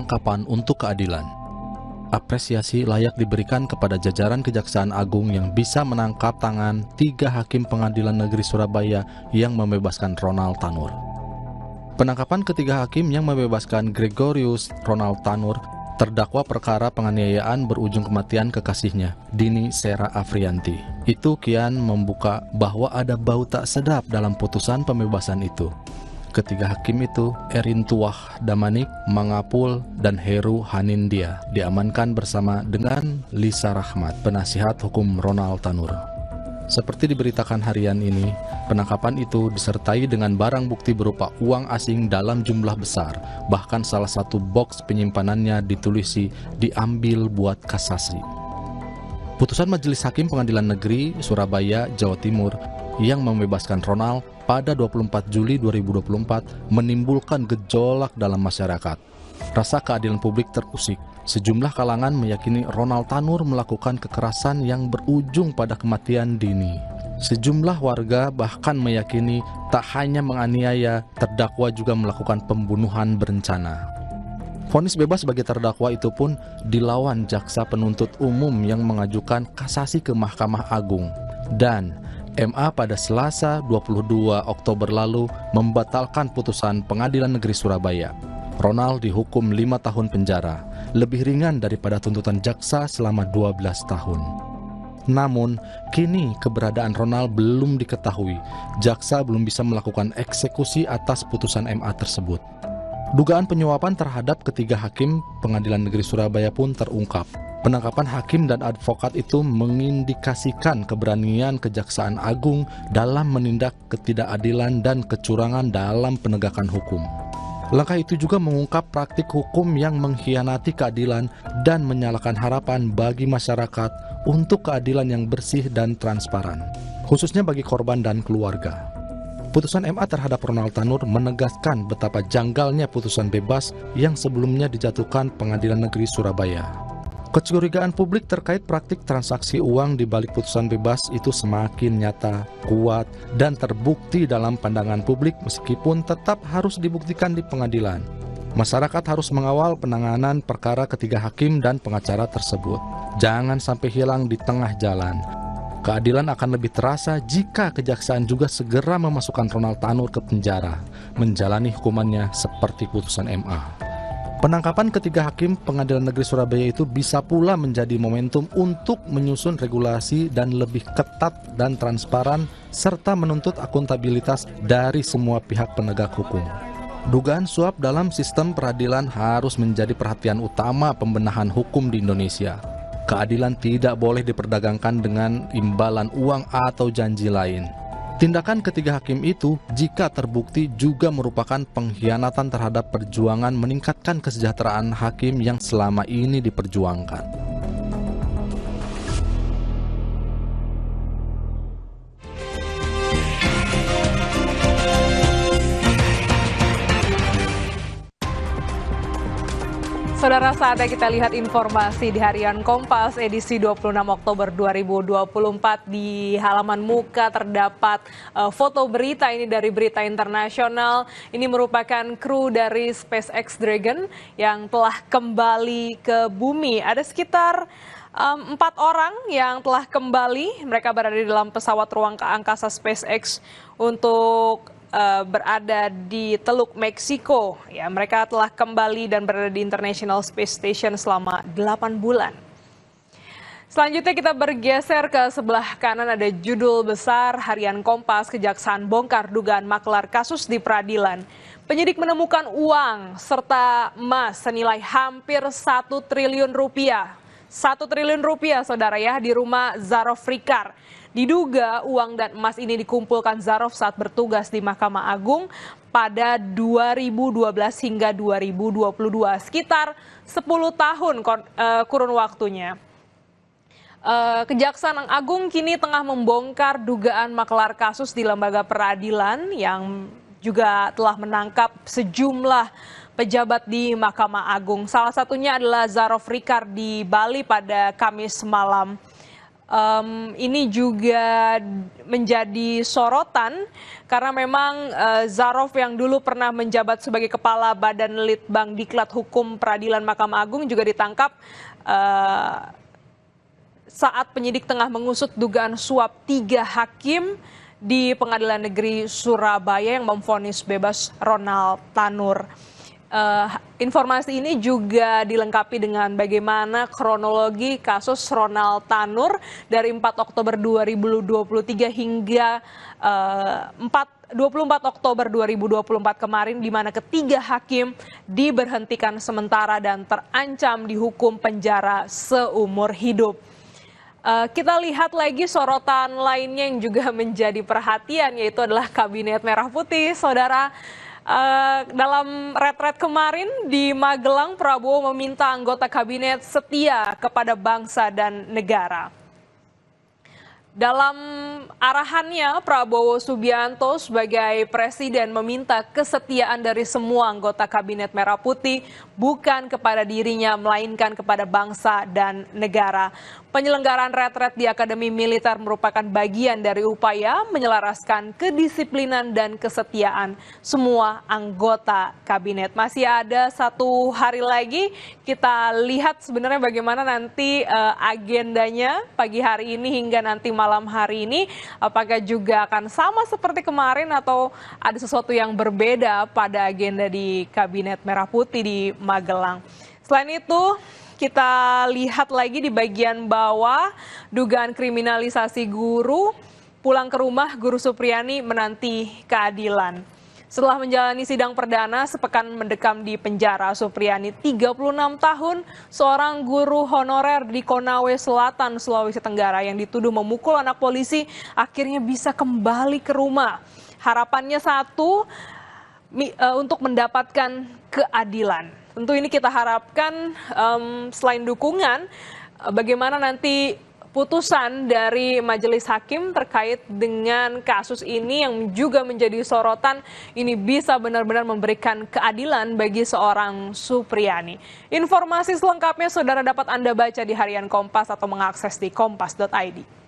penangkapan untuk keadilan. Apresiasi layak diberikan kepada jajaran Kejaksaan Agung yang bisa menangkap tangan 3 hakim Pengadilan Negeri Surabaya yang membebaskan Ronald Tanur. Penangkapan ketiga hakim yang membebaskan Gregorius Ronald Tanur, terdakwa perkara penganiayaan berujung kematian kekasihnya, Dini Sera Afrianti. Itu kian membuka bahwa ada bau tak sedap dalam putusan pembebasan itu. Ketiga hakim itu, Erin Tuah Damanik, Mangapul, dan Heru Hanindia, diamankan bersama dengan Lisa Rahmat, penasihat hukum Ronald Tanur. Seperti diberitakan harian ini, penangkapan itu disertai dengan barang bukti berupa uang asing dalam jumlah besar, bahkan salah satu box penyimpanannya ditulisi diambil buat kasasi. Putusan Majelis Hakim Pengadilan Negeri Surabaya, Jawa Timur yang membebaskan Ronald pada 24 Juli 2024 menimbulkan gejolak dalam masyarakat. Rasa keadilan publik terusik. Sejumlah kalangan meyakini Ronald Tanur melakukan kekerasan yang berujung pada kematian Dini. Sejumlah warga bahkan meyakini tak hanya menganiaya, terdakwa juga melakukan pembunuhan berencana. Vonis bebas bagi terdakwa itu pun dilawan jaksa penuntut umum yang mengajukan kasasi ke Mahkamah Agung. Dan MA pada Selasa 22 Oktober lalu membatalkan putusan Pengadilan Negeri Surabaya. Ronald dihukum 5 tahun penjara, lebih ringan daripada tuntutan jaksa selama 12 tahun. Namun, kini keberadaan Ronald belum diketahui. Jaksa belum bisa melakukan eksekusi atas putusan MA tersebut. Dugaan penyuapan terhadap ketiga hakim Pengadilan Negeri Surabaya pun terungkap. Penangkapan hakim dan advokat itu mengindikasikan keberanian Kejaksaan Agung dalam menindak ketidakadilan dan kecurangan dalam penegakan hukum. Langkah itu juga mengungkap praktik hukum yang mengkhianati keadilan dan menyalakan harapan bagi masyarakat untuk keadilan yang bersih dan transparan, khususnya bagi korban dan keluarga. Putusan MA terhadap Ronald Tanur menegaskan betapa janggalnya putusan bebas yang sebelumnya dijatuhkan Pengadilan Negeri Surabaya. Kecurigaan publik terkait praktik transaksi uang di balik putusan bebas itu semakin nyata, kuat, dan terbukti dalam pandangan publik meskipun tetap harus dibuktikan di pengadilan. Masyarakat harus mengawal penanganan perkara ketiga hakim dan pengacara tersebut. Jangan sampai hilang di tengah jalan. Keadilan akan lebih terasa jika kejaksaan juga segera memasukkan Ronald Tanur ke penjara, menjalani hukumannya seperti putusan MA. Penangkapan ketiga hakim Pengadilan Negeri Surabaya itu bisa pula menjadi momentum untuk menyusun regulasi dan lebih ketat dan transparan serta menuntut akuntabilitas dari semua pihak penegak hukum. Dugaan suap dalam sistem peradilan harus menjadi perhatian utama pembenahan hukum di Indonesia. Keadilan tidak boleh diperdagangkan dengan imbalan uang atau janji lain. Tindakan ketiga hakim itu, jika terbukti, juga merupakan pengkhianatan terhadap perjuangan meningkatkan kesejahteraan hakim yang selama ini diperjuangkan. Saudara, saatnya kita lihat informasi di Harian Kompas edisi 26 Oktober 2024. Di halaman muka terdapat foto berita ini dari Berita Internasional. Ini merupakan kru dari SpaceX Dragon yang telah kembali ke bumi. Ada sekitar 4 orang yang telah kembali. Mereka berada di dalam pesawat ruang angkasa SpaceX untuk berada di Teluk Meksiko. Ya, mereka telah kembali dan berada di International Space Station selama 8 bulan. Selanjutnya kita bergeser ke sebelah kanan, ada judul besar Harian Kompas, Kejaksaan bongkar dugaan maklar kasus di peradilan. Penyidik menemukan uang serta emas senilai hampir 1 triliun rupiah. 1 triliun rupiah, saudara ya, di rumah Zarof Rikar. Diduga uang dan emas ini dikumpulkan Zarof saat bertugas di Mahkamah Agung pada 2012 hingga 2022, sekitar 10 tahun kurun waktunya. Kejaksaan Agung kini tengah membongkar dugaan maklar kasus di lembaga peradilan yang juga telah menangkap sejumlah pejabat di Mahkamah Agung. Salah satunya adalah Zarof Rikar di Bali pada Kamis malam. ini juga menjadi sorotan karena memang Zarov yang dulu pernah menjabat sebagai Kepala Badan Litbang Diklat Hukum Peradilan Mahkamah Agung juga ditangkap saat penyidik tengah mengusut dugaan suap 3 hakim di Pengadilan Negeri Surabaya yang memvonis bebas Ronald Tanur. Informasi ini juga dilengkapi dengan bagaimana kronologi kasus Ronald Tanur dari 4 Oktober 2023 hingga 24 Oktober 2024 kemarin, di mana ketiga hakim diberhentikan sementara dan terancam dihukum penjara seumur hidup. Kita lihat lagi sorotan lainnya yang juga menjadi perhatian, yaitu adalah Kabinet Merah Putih, Saudara. Dalam retret kemarin di Magelang, Prabowo meminta anggota kabinet setia kepada bangsa dan negara. Dalam arahannya, Prabowo Subianto sebagai presiden meminta kesetiaan dari semua anggota Kabinet Merah Putih, bukan kepada dirinya, melainkan kepada bangsa dan negara. Penyelenggaraan retret di Akademi Militer merupakan bagian dari upaya menyelaraskan kedisiplinan dan kesetiaan semua anggota kabinet. Masih ada 1 hari lagi, kita lihat sebenarnya bagaimana nanti agendanya pagi hari ini hingga nanti malam hari ini. Apakah juga akan sama seperti kemarin atau ada sesuatu yang berbeda pada agenda di Kabinet Merah Putih di Magelang. Selain itu, kita lihat lagi di bagian bawah, dugaan kriminalisasi guru, pulang ke rumah Guru Supriyani menanti keadilan. Setelah menjalani sidang perdana sepekan mendekam di penjara, Supriyani 36 tahun, seorang guru honorer di Konawe Selatan, Sulawesi Tenggara yang dituduh memukul anak polisi, akhirnya bisa kembali ke rumah. Harapannya satu, untuk mendapatkan keadilan. Tentu ini kita harapkan selain dukungan, bagaimana nanti putusan dari majelis hakim terkait dengan kasus ini yang juga menjadi sorotan, ini bisa benar-benar memberikan keadilan bagi seorang Supriyani. Informasi selengkapnya saudara dapat Anda baca di Harian Kompas atau mengakses di kompas.id.